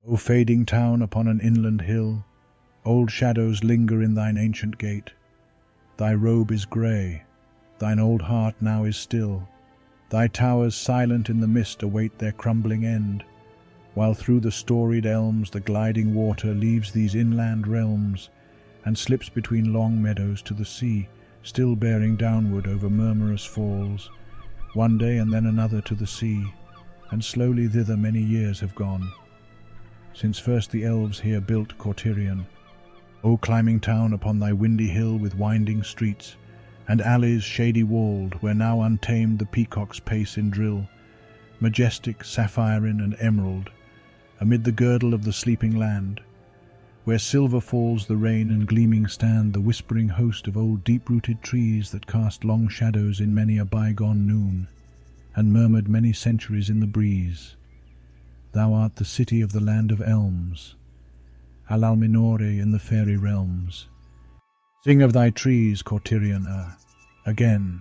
O fading town upon an inland hill, old shadows linger in thine ancient gate. Thy robe is grey, thine old heart now is still. Thy towers silent in the mist await their crumbling end, while through the storied elms the gliding water leaves these inland realms and slips between long meadows to the sea, still bearing downward over murmurous falls, one day and then another to the sea, and slowly thither many years have gone, since first the elves here built Kortirion. O climbing town upon thy windy hill with winding streets, and alleys shady walled, where now untamed the peacocks pace in drill, majestic, sapphirine and emerald, amid the girdle of the sleeping land, where silver falls the rain and gleaming stand the whispering host of old deep-rooted trees that cast long shadows in many a bygone noon, and murmured many centuries in the breeze. Thou art the city of the land of elms, Al-Minore in the fairy realms. Sing of thy trees, Kortirion, again,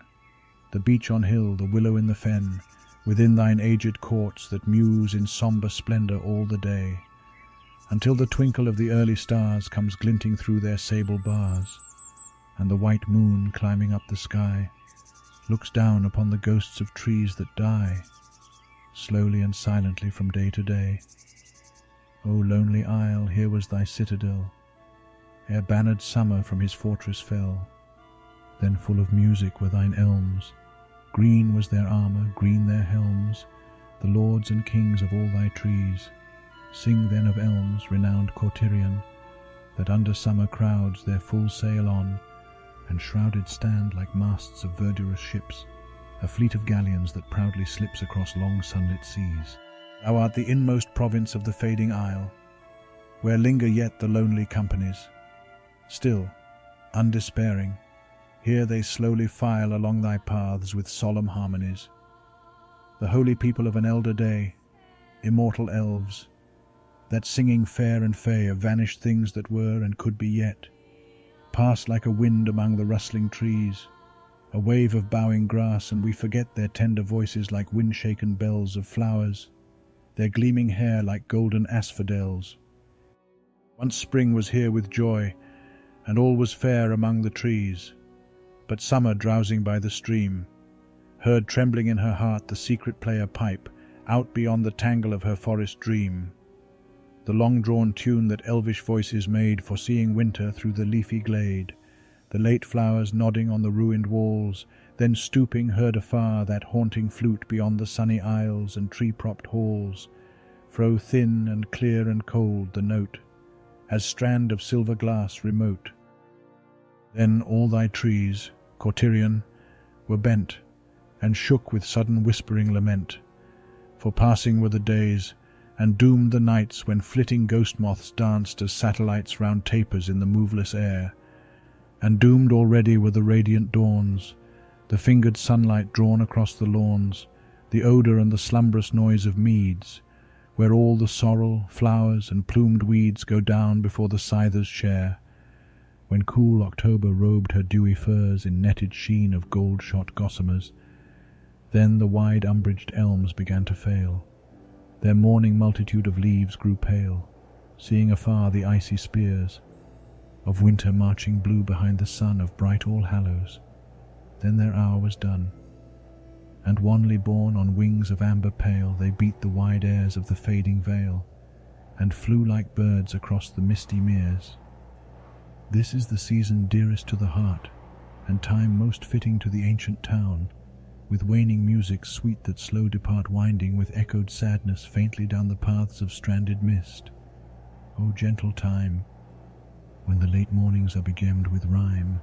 the beech on hill, the willow in the fen, within thine aged courts that muse in sombre splendour all the day, until the twinkle of the early stars comes glinting through their sable bars, and the white moon, climbing up the sky, looks down upon the ghosts of trees that die, slowly and silently from day to day. O lonely isle, here was thy citadel, ere bannered summer from his fortress fell. Then full of music were thine elms, green was their armour, green their helms, the lords and kings of all thy trees. Sing then of elms, renowned Kortirion, that under summer crowds their full sail on, and shrouded stand like masts of verdurous ships, a fleet of galleons that proudly slips across long sunlit seas. Thou art the inmost province of the fading isle, where linger yet the lonely companies. Still, undespairing, here they slowly file along thy paths with solemn harmonies. The holy people of an elder day, immortal elves, that singing fair and fey of vanished things that were and could be yet, pass like a wind among the rustling trees, a wave of bowing grass, and we forget their tender voices like wind-shaken bells of flowers, their gleaming hair like golden asphodels. Once spring was here with joy, and all was fair among the trees, but summer drowsing by the stream, heard trembling in her heart the secret player pipe, out beyond the tangle of her forest dream, the long-drawn tune that elvish voices made, foreseeing winter through the leafy glade, the late flowers nodding on the ruined walls, then stooping heard afar that haunting flute beyond the sunny aisles and tree-propped halls, fro thin and clear and cold the note, as strand of silver glass remote. Then all thy trees, Kortirion, were bent, and shook with sudden whispering lament, for passing were the days, and doomed the nights when flitting ghost moths danced as satellites round tapers in the moveless air, and doomed already were the radiant dawns, the fingered sunlight drawn across the lawns, the odour and the slumbrous noise of meads, where all the sorrel, flowers, and plumed weeds go down before the scyther's share, when cool October robed her dewy furs in netted sheen of gold-shot gossamers. Then the wide umbraged elms began to fail, their morning multitude of leaves grew pale, seeing afar the icy spears of winter marching blue behind the sun of bright All-Hallows. Then their hour was done, and wanly borne on wings of amber pale they beat the wide airs of the fading vale, and flew like birds across the misty meres. This is the season dearest to the heart, and time most fitting to the ancient town, with waning music sweet that slow depart winding with echoed sadness faintly down the paths of stranded mist. O gentle time, when the late mornings are begemmed with rhyme,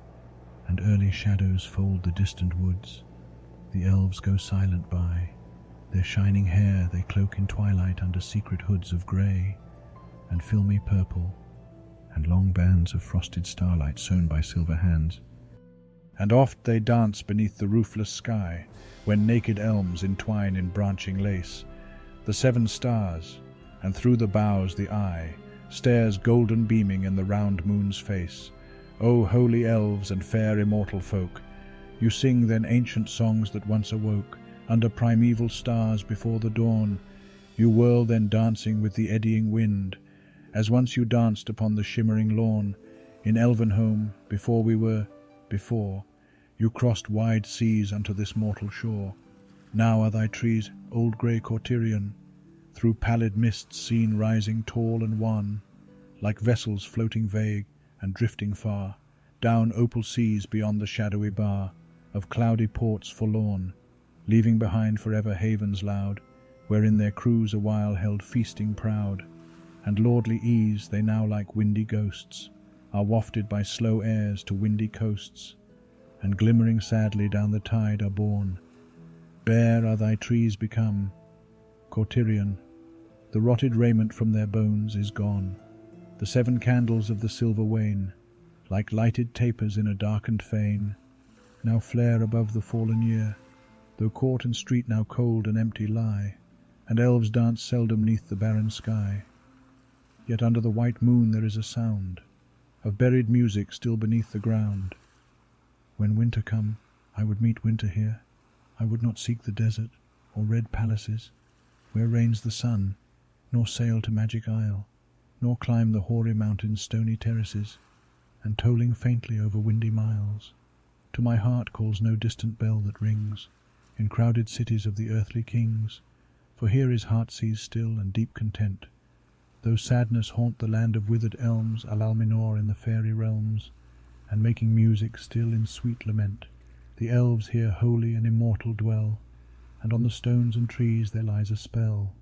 and early shadows fold the distant woods, the elves go silent by, their shining hair they cloak in twilight under secret hoods of grey and filmy purple, and long bands of frosted starlight sewn by silver hands. And oft they dance beneath the roofless sky, when naked elms entwine in branching lace, the 7 stars, and through the boughs the eye stares golden beaming in the round moon's face. O holy elves and fair immortal folk, you sing then ancient songs that once awoke under primeval stars before the dawn, You whirl then dancing with the eddying wind, as once you danced upon the shimmering lawn in Elvenhome before we were before. You crossed wide seas unto this mortal shore. Now are thy trees old grey Kortirion, through pallid mists seen rising tall and wan, like vessels floating vague and drifting far, down opal seas beyond the shadowy bar of cloudy ports forlorn, leaving behind forever havens loud, wherein their crews awhile held feasting proud, and lordly ease they now like windy ghosts are wafted by slow airs to windy coasts, and glimmering sadly down the tide are borne. Bare are thy trees become, Kortirion, the rotted raiment from their bones is gone. The 7 candles of the silver wane, like lighted tapers in a darkened fane, now flare above the fallen year, though court and street now cold and empty lie, and elves dance seldom neath the barren sky. Yet under the white moon there is a sound of buried music still beneath the ground. When winter come, I would meet winter here. I would not seek the desert or red palaces, where reigns the sun, nor sail to magic isle, nor climb the hoary mountain's stony terraces, and tolling faintly over windy miles, to my heart calls no distant bell that rings in crowded cities of the earthly kings. For here is heartsease still and deep content, though sadness haunt the land of withered elms, Alalminor in the fairy realms, and making music still in sweet lament. The elves here holy and immortal dwell, and on the stones and trees there lies a spell,